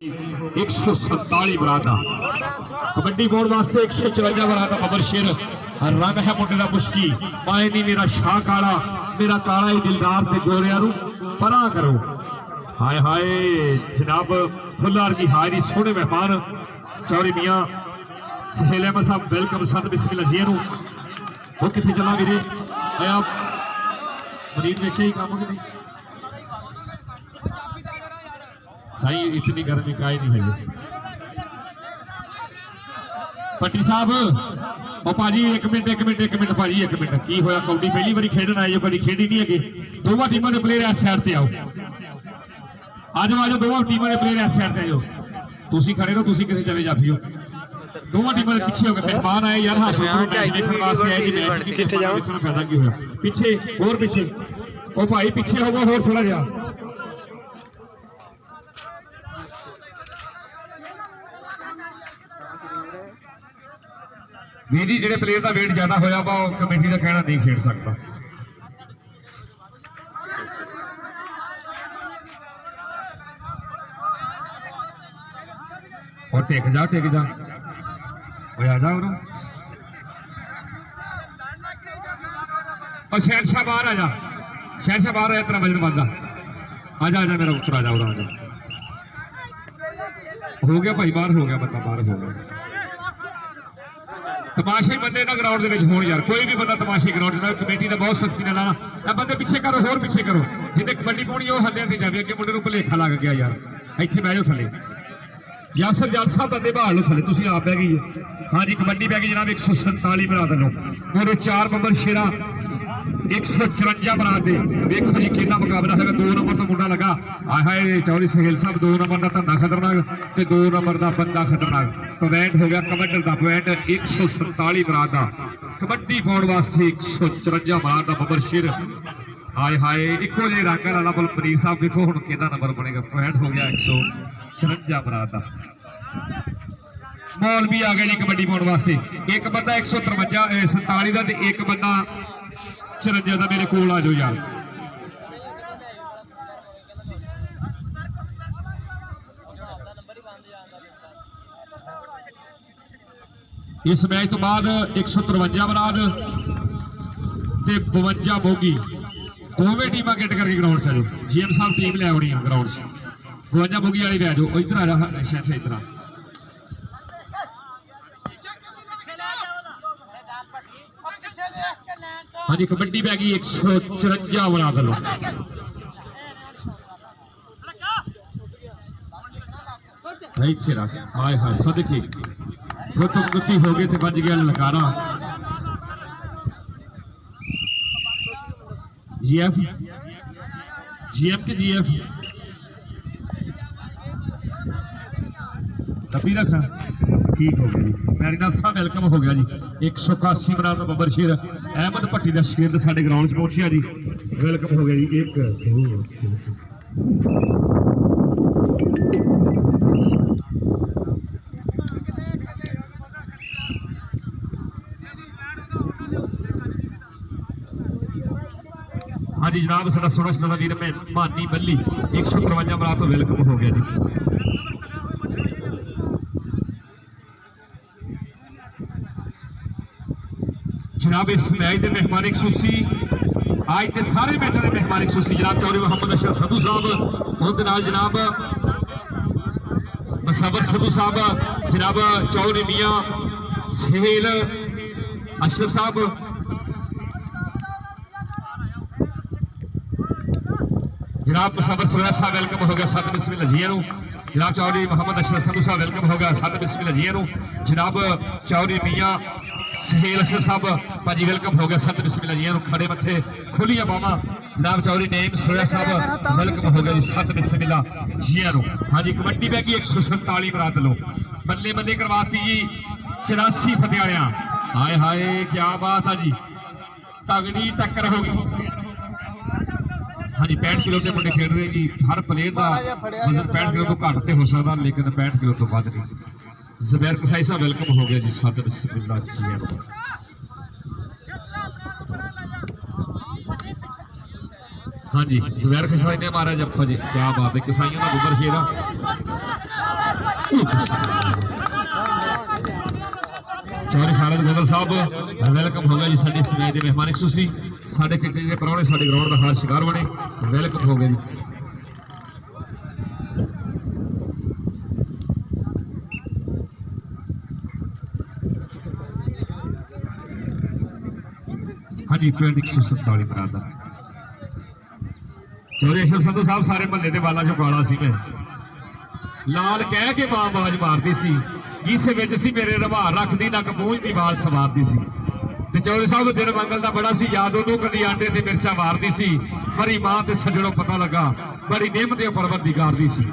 147 बरादा kabaddi board वास्ते 154 बरादा बबर शेर रंग है मुंडे दा मुश्की पाए नहीं मेरा शाह काला मेरा काला ही दिलदार ते गोरिया नू परा करो। हाय हाय जनाब फुल्लार की हायरी सोने मेहमान चौरी मियां सहेल अहमद साहब वेलकम सद बिस्मिल्लाह जी नू वो किथे चला वीरे आप मरीज देखे ही काम कि नहीं सही इतनी गर्मी का ही नहीं है पट्टी साहब ओ भाजी एक मिनट भाजी एक मिनट की होया कबड्डी पहली बारी खेडन आए जो कभी खेडी नहीं है दोवां टीमां दे प्लेयर इस साइड से आओ आज दोवां टीमां दे प्लेयर इस साइड से आओ तुसी खड़े रहो तुसी किथे चले जाफियो दोवां टीमां दे पीछे हो गए मेहमान आए यार हासिल मैच देखने वास्ते आए जी मैच किथे जाओ देखने फायदा की होया पीछे और पीछे ओ भाई पीछे होगा और थोड़ा जा ਵੀਰ ਜੀ ਜਿਹੜੇ ਪਲੇਅਰ ਦਾ ਵੇਟ ਜ਼ਿਆਦਾ ਹੋਇਆ ਵਾ ਉਹ ਕਮੇਟੀ ਦਾ ਕਹਿਣਾ ਨਹੀਂ ਖੇਡ ਸਕਦਾ। ਉਹ ਟਿਕ ਜਾ ਓਏ ਆ ਜਾ ਉਰੋਂ ਉਹ ਸ਼ਹਿਨशाह ਬਾਹਰ ਆ ਜਾ ਸ਼ਹਿਨशाह ਬਾਹਰ ਆ ਤੇਰਾ ਵਜਨ ਵੱਧਦਾ ਆ ਜਾ ਮੇਰਾ ਉੱਤਰ ਆ ਜਾ ਉਰੋਂ ਆ ਜਾ ਹੋ ਗਿਆ ਭਾਈ ਬਾਹਰ ਹੋ ਗਿਆ ਬੰਦਾ ਬਾਹਰ ਹੋ ਗਿਆ तमाशे बंदे ना ग्राउंड हो यार कोई भी बंदा तमाशे ग्राउंड कमेटी का बहुत सख्ती ना लाना बंदे पीछे करो होर पीछे करो जिन्हें कबड्डी पानी वो हल्ले नहीं जाए अगे मुंडे नूं भुलेखा लग गया यार इत्थे बह जाओ थले यासर जाल साहब बंदे बहाल लो थले तुसीं आप बह गई हाँ जी कबड्डी बह गई जनाब 147 बना दे और 4 नंबर शेरा 154 बना दे देखो जी कितना मुकाबला है 2 नंबर तो मुंडा लगा आए हाय चौधरी सहेल साहब 2 नंबर का धंधा खतरनाक ते 2 नंबर का बंदा खतरनाक पॉइंट हो गया कबड्डी का पॉइंट 147 बराद का कबड्डी पाउण वास्ते 154 बराद का बबर शेर हाय हाय इको जे रंग वाला बलपरीर साहब देखो हुण कितना नंबर बनेगा पॉइंट हो गया 154 बराद का मॉल भी आ गया जी कबड्डी पाउण वास्ते एक बंदा 147 का एक बंदा 54 का मेरे कोल आ जाओ यार इस मैच तो बाद 153 बराद ते 52 बोगी दोवें टीमां गेट करके ग्राउंड से आ जाओ जीएम साहब टीम ले आनी ग्राउंड से 52 बोगी वाली ले जाओ इधर आ जा शायद इधर हाँ जी कबड्डी पै गई 154 बना दो हाय हाय सदके गुत्तम गुत्ती हो गए थे बज गया लकारा जीएफ के जीएफ तभी रखा ठीक हो गया मैरिनाथ साहब वेलकम हो गया जी 181 बराद बबर शेर अहमद भट्टी का शेर तो साढ़े ग्राउंड पहुंचा जी वेलकम हो गया जी 1 हाँ जी जनाब साडा सोना सोना वीर मानी बल्ली 153 बराद तो वेलकम हो गया जी जनाब इस मैच के मेहमान 180 आज के सारे मैचों के मेहमान 180 जनाब चौधरी मोहम्मद अशरफ सदू साहब उनके नाल जनाब मसवर सदू साहब जनाब चौधरी मियां सहेल अशरफ साहब जनाब मसवर सरोया साहब वेलकम हो गया सत बिस्मिल्लाह जी जनाब चौधरी मोहम्मद अशरफ सदू साहब वेलकम हो गया सत बिस्मिल्लाह जी जनाब चौधरी मियां सहेल अशरफ साहब भाजी वेलकम हो गया सत बिस्मिल्लाह जी खड़े मथे खुलिया बावा जनाब चौधरी नेम सरोया साहब वेलकम हो गया जी सत बिस्मिल्लाह जी हाँ जी कबड्डी पै गई 147 बरात लो बल्ले बल्ले करवाती जी 84 फतेहालियां हाय हाय क्या बात है जी तगड़ी टक्कर हो गई हाँ जी 65 किलो के मुंडे खेल रहे जी हर प्लेयर का वजन 65 किलो तो घट तो हो सकता लेकिन 65 किलो तो वध नहीं ज़ुबैर कसाई साहब वेलकम हो गया जी सत बिस्मिल्लाह जी हाँ जी ज़ुबैर कसाई ने मारा जप्पा जी क्या बात है कसाइयों का बुबर शेरा चौधरी खालिद गोदल साहब वेलकम हो गया जी साडे इस मैच के मेहमान खूसी साडे चेचे जे परौने साडे ग्राउंड का हार शिकार बने वेलकम हो गया जी। हाँ जी 147 बराबर चौधरी अशरफ संधू साहब सारे महल्ले के बालों चो काला सी मैं लाल कह के मां आवाज मारती सी जिस विच सी मेरे रभार रखदी नक मूंह दी वाल सवारदी सी ते चौधरी साहब दिन मंगल दा बड़ा सी याद ओनू कदी आंडे ते मिर्चा मारदी सी मरी मां ते सजणों पता लगा बड़ी नेमत परवरदिगार दी सी।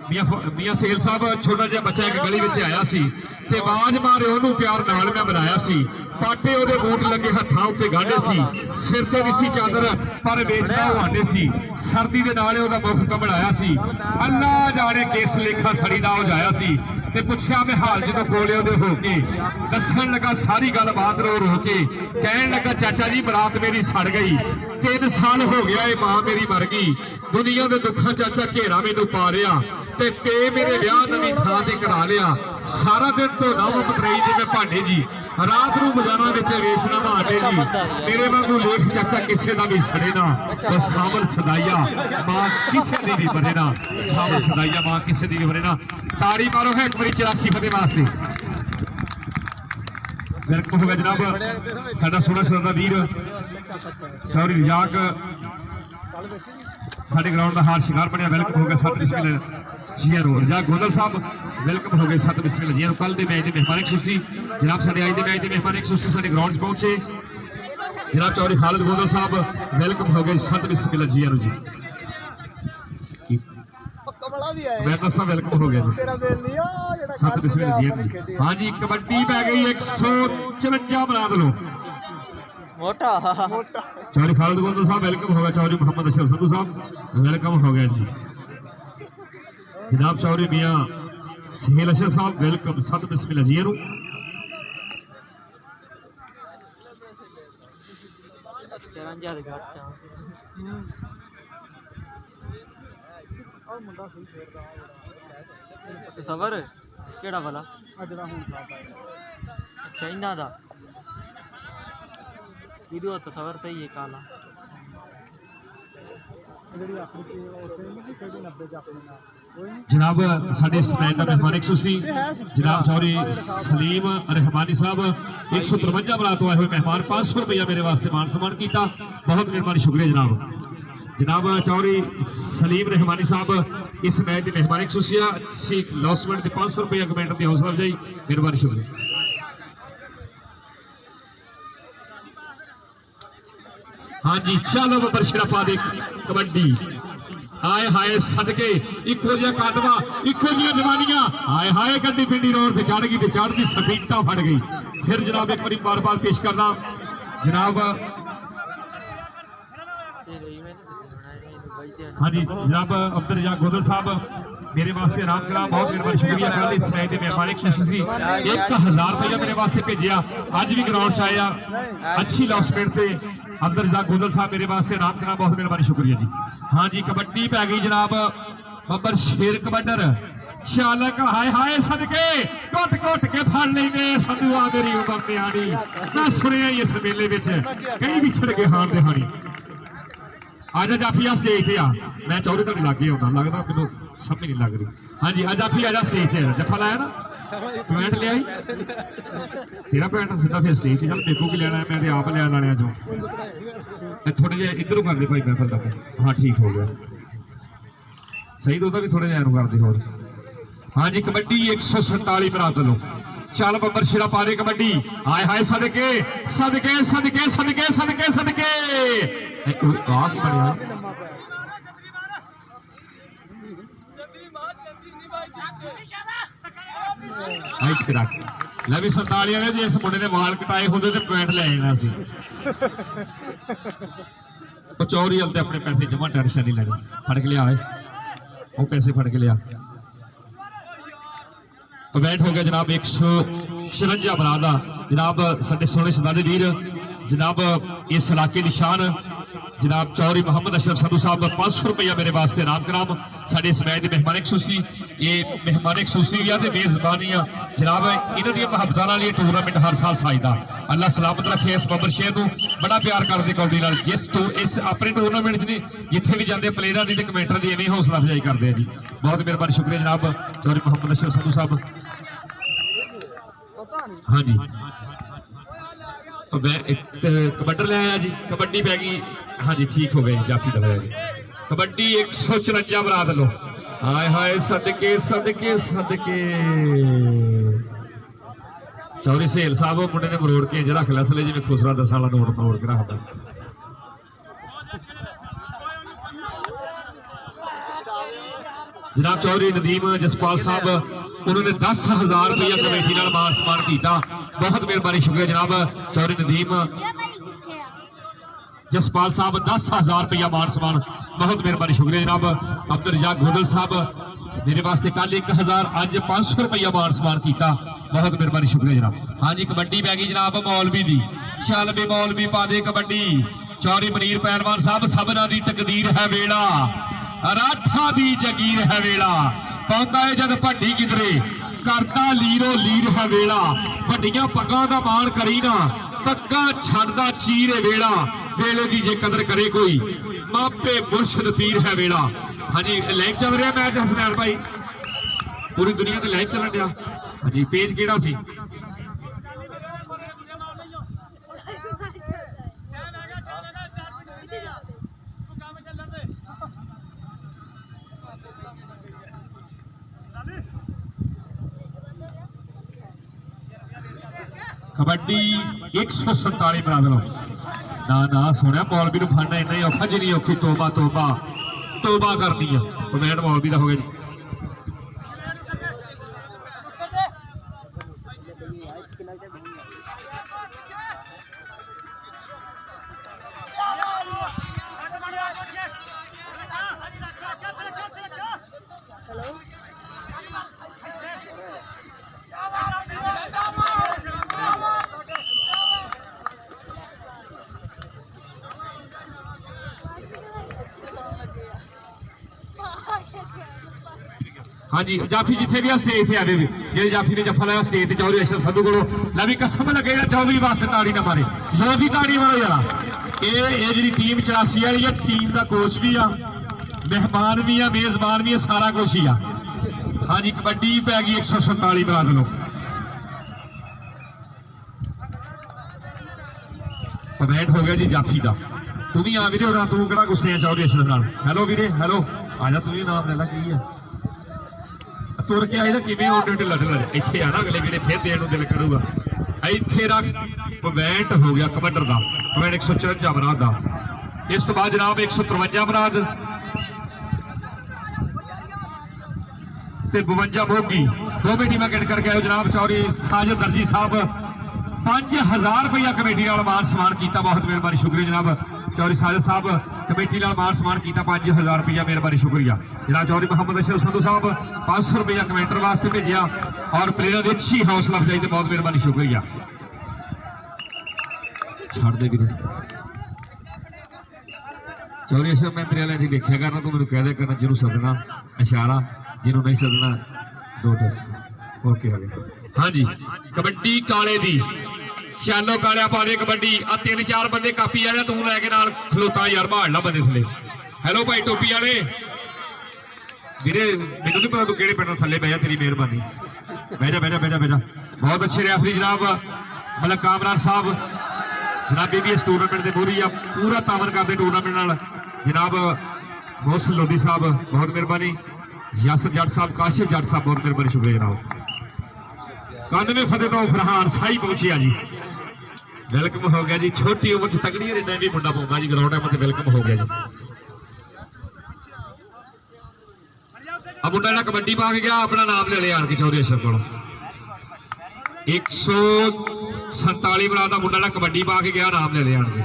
मियां सेल साहब छोटा जिहा बच्चा एक गली विच आया सी ते आवाज मारे ओनू प्यार नाल मैं बुलाया सी पाटे ओदे बूट लगे हत्थां उत्ते गांढे सी सिर ते नहीं सी चादर पर वेचदा ओह आंडे सी सर्दी दे नाल ओहदा मुख घबराया सी अल्लाह जाने किस लेखा सड़ी दा हो जाया सी ते पुछया मैं हाल जो कोले ओदे हो के दसन लगा सारी गल बात रो रो के कहन लगा चाचा जी बरात मेरी सड़ गई 3 साल हो गया ये मां मेरी मर गई दुनिया दे दुखा चाचा घेरा मैनू पा लिया ते पे मेरे ब्याह नवीं थां ते करा लिया सारा दिन तो नव मतरई दे मैं भांडे जी रात नूं बाजारां विच वेचना भांडे जी मेरे वांगू लेख चाचा किसे दा भी सड़े ना ते सावल सदाइया मां किसे दी भी बने ना सावल सदाइया मां किसे दी भी बने ना ताड़ी मारो है एक बारी 84 फतेह वास्ते वेलकम हो गया जनाब साडा सोना सरदा वीर चौधरी रजाक साडे ग्राउंड का हार शिकार बनया वेलकम हो गया 7 बिस्मिल्लाह जी रजाक गोदल साहब वेलकम हो गए 7 बिस्मिल्लाह जी कल के मैच के मेहमान खूसी जनाब साडे अज के मैच के मेहमान खूसी साडे ग्राउंड पहुंचे जनाब चौधरी खालिद गोदल साहब वेलकम हो गए 7 बिस्मिल्लाह जी जी मैं दसा वेलकम हो गया जी 7 बिस्मिल्लाह जी हाँ जी कबड्डी पै गई 154 बना दो मोटा चौधरी खालिद गोदल साहब वेलकम हो गया चौधरी मोहम्मद अशरफ संधू साहब वेलकम हो गया जी जनाब चौधरी मियां सहेल अशरफ साहब वेलकम 7 बिस्मिल्लाह जी सबर केड़ा वाला अच्छा इन्ना दा वीडियो तो सबर सही है काला जनाब साडे इस मैच का मेहमान खूसी जनाब चौधरी सलीम रहमानी साहब 153 बरात तो आए हुए मेहमान 500 रुपया मेरे वास्ते मान सम्मान किया बहुत मेहरबानी शुक्रिया जनाब चौधरी सलीम रहमानी साहब इस मैच की मेहमानी खूसी लॉसमेंट के 500 रुपया कमेंट की हौसला अफजाई मेहरबानी शुक्रिया। हाँ जी चलो बबर शराफा दे कबड्डी आए हाय सदके इको जिहा कादवा इको जिहा जवानियां आए हाय गड्डी पिंडी रोड से चढ़ गई चढ़ती सफीटा फट गई फिर जनाब एक बार बार पेश करना जनाब हाँ जी जनाब अब्दुल रजाक गोदल साहब मेरे वास्ते आराम कलाम बहुत मेहरबानी शुक्रिया कल इस मैच के मेहमान खुशी 1000 रुपया मेरे वास्ते भेजा अज भी ग्राउंड च आया अच्छी लॉसमेंट से अब्दुल रजाक गोदल साहब मेरे वास्ते आराम कलाम बहुत मेहरबानी शुक्रिया जी। हाँ जी कबड्डी पै गई जनाब बब्बर शेर कबड्डर चालक हाय हाय सदके घुट घुट के फड़ लेने संधुआ मेरी उमर न्याणी मैं सुनिया इस मेले में कई बिछड़ के हार दे हानी आज जाफी स्टेज से आ मैं चौधरी तक लागे आऊंगा लगता मैं समझ नहीं लग रही। हाँ जी आज जाफी आजा स्टेज से जफा लाया ना पैंट ले आई तेरा पैंट सीधा फिर स्टेज से चल देखो की लेना है मैं आप लिया लाने जो थोड़े जे इधरों कर दे भाई महफिल तक हाँ ठीक हो गया सही तो भी थोड़े जैन कर दे होर। हाँ जी कबड्डी 147 बरात लो चल बब्बर शिरा पा दे कबड्डी हाय हाय सदके सदके सदके सदके सदके सदके बनया लै भी 47 ने जिस मुंडे ने वाल कटाए होंगे तो पॉइंट ले जाना सी चौरी हल अपने पैसे जमा टेंशन नहीं लेनी फड़ के लिया वो पैसे फड़ के लिया पॉइंट हो गया जनाब 156 बना दा जनाब साडे सोने सदादे वीर जनाब इस इलाके की शान जनाब चौधरी मोहम्मद अशरफ संधू साहब 500 रुपया मेरे वास्ते नाम कराम साडे इस मैच की मेहमानी खसूसी ये मेहमानी खसूसी भी है मेजबानी आ जनाब इन्हां दी मुहब्बतां नाल ये टूरनामेंट हर साल साजदा अल्लाह सलामत रखे इस बबर शेर नूं बड़ा प्यार करदे कौडी नाल जिस तो इस अपने टूरनामेंट च नहीं जिथे भी जाते प्लेयरां दी ते कमेंटर दी इवें हौसला अफजाई करदे आ जी बहुत मेहरबानी शुक्रिया जनाब चौधरी मोहम्मद अशरफ संधू साहब हाँ जी कबड्डर ले आया जी कबड्डी पै गई हाँ जी ठीक हो गए जाफी दबाया जी कबड्डी 154 बरात लो हाय हाय सदके सदके सदके चौधरी सहेल साहब मुंडे ने मरोड़ के रख लिया थले जिवें खुसरा 10 वाला नोट मरोड़ के रखता जनाब चौधरी नदीम जसपाल साहब उन्होंने 10,000 रुपया कमेटी नाल मान सम्मान किया बहुत मेहरबानी शुक्रिया जनाब चौधरी नदीम जसपाल साहब 10,000 रुपया मान सम्मान बहुत मेहरबानी शुक्रिया जनाब अब्दुल रजाक गोदल साहब मेरे वास्ते कल 1,000 अज 500 रुपया मान सम्मान किया बहुत मेहरबानी शुक्रिया जनाब हाँ जी कबड्डी पै गई जनाब मौलवी दी चल भी मौलवी पा दे कबड्डी चौधरी मनीर पहलवान साहब सबना दी तकदीर है वेड़ा राठा दी जगीर है वेड़ा पाउंदा है जद भड्डी किधरे करता लीरो लीर है वेड़ा वड्डियां पगां दा मान करी ना पक्का छड्डदा चीर है वेड़ा वेले दी जे कदर करे कोई मापे मुर्शद पीर है वेड़ा हाँ जी लाइव चल रहा मैच हसनैन भाई पूरी दुनिया ते लाइव चलन दिया हाँ जी पेज केड़ा सी कबड्डी 147 बना लो ना ना सुनिया मौलवी नूं फड़ना इन्ना ही औखा जी नहीं औखी तोबा तोबा तोबा करनी है कमेंट मौलवी का हो गया जी हाँ जी जाफी जिथे भी स्टेज से आवे भी जे जाफी ने जफा लाया स्टेज चौधरी अशरफ संधू को ला भी कसम लगे चौधरी वास्ते ताड़ी ना मारे जोर की ताड़ी मारो यार ये जी टीम 84 वाली है टीम का कोच भी आ मेहमान भी आ मेजबान भी है सारा कुछ ही आ हाँ जी कबड्डी पै गई 147 बना लो कमेंट हो गया जी जाफी का तू भी आ वीरे तू किहड़ा गुस्से है चौधरी अशरफ नाल हैलो वीरे हैलो आ जा तू भी नाम ले ला की है तुर के आए किवें ओडे ढिला ढिला इत्थे आ ना अगले वीरे फिर देण नूं दिल करूगा इत्थे रख पॉइंट हो गया कबड्डर दा पॉइंट 154 बरात दा इस तो बाद जनाब 153 बरात ते 52 भोगी दोवें टीमां गिण करके आए जनाब चौधरी साजिद दर्जी साहब 5000 रुपया कमेटी नाल मान सम्मान किया बहुत मेहरबानी शुक्रिया जनाब चौधरी साजिद साहब कमेटी नाल मान सम्मान किया 5000 रुपया मेहरबानी शुक्रिया जनाब चौधरी मोहम्मद अशरफ संधू साहब 500 रुपया कमेंटर वास्ते भेजा और प्लेयरों की अच्छी हौसला अफजाई से बहुत मेहरबानी शुक्रिया छड़ दे वीरे चौधरी अशरफ मैं तेरे वाले जी देखिया करना तू मैंने कह दिया करना जिन्होंने सदना इशारा जिन्होंने नहीं सदना नोटिस ओके हो गया हाँ जी कबड्डी काले दी चलो कालिया पा दे कबड्डी आ 3-4 बंदे कापी आ जा तू लैके नाल खलोता यार भाड़ ला बंदे थले हेलो भाई टोपी वाले वीरे मैनू नहीं पता तू केड़े पिंड थले बह जा तेरी मेहरबानी बह जा बह जा बह जा बह जा बहुत अच्छे रेफरी जनाब मलक कामरान साहब जनाब BBS टूरनामेंट के पूरी पूरा तावन करते टूरनामेंट नाल जनाब मोहसिन लोधी साहब बहुत मेहरबानी यासर जट साहब काशिफ जट साहब बहुत मेहरबानी शुक्रिया जनाब 91 फतेह तो फरहान साई पहुंचे जी वेलकम हो गया जी छोटी उम्र च तगड़ी रहना भी मुंडा पाऊंगा जी ग्राउंड में वेलकम हो गया जी अब मुंडा ना कबड्डी पा के गया अपना नाम ले लिया आनकी चौधरी अशरफ को 147 बरा का मुंडा ना कबड्डी पा के गया नाम ले लिया आनके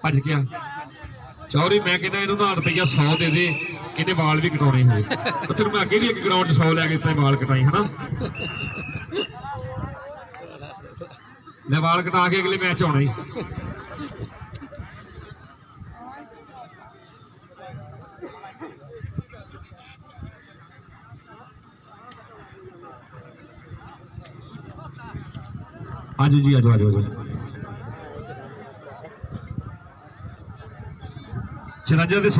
भज गया चौधरी मैं कहना इन्हों ना रुपया 100 दे दे इन्हें वाल भी कटाने हो तेरे मैं अगे भी एक ग्राउंड 100 लैके इतने वाल कटाई है ना ਲੈ ਵਾਲ ਕਟਾ ਕੇ ਅਗਲੇ ਮੈਚ ਆਉਣਾ ਹੀ। ਆਜੋ ਜੀ ਆਜੋ ਆਜੋ ਆਜੋ। 54 ਦੇ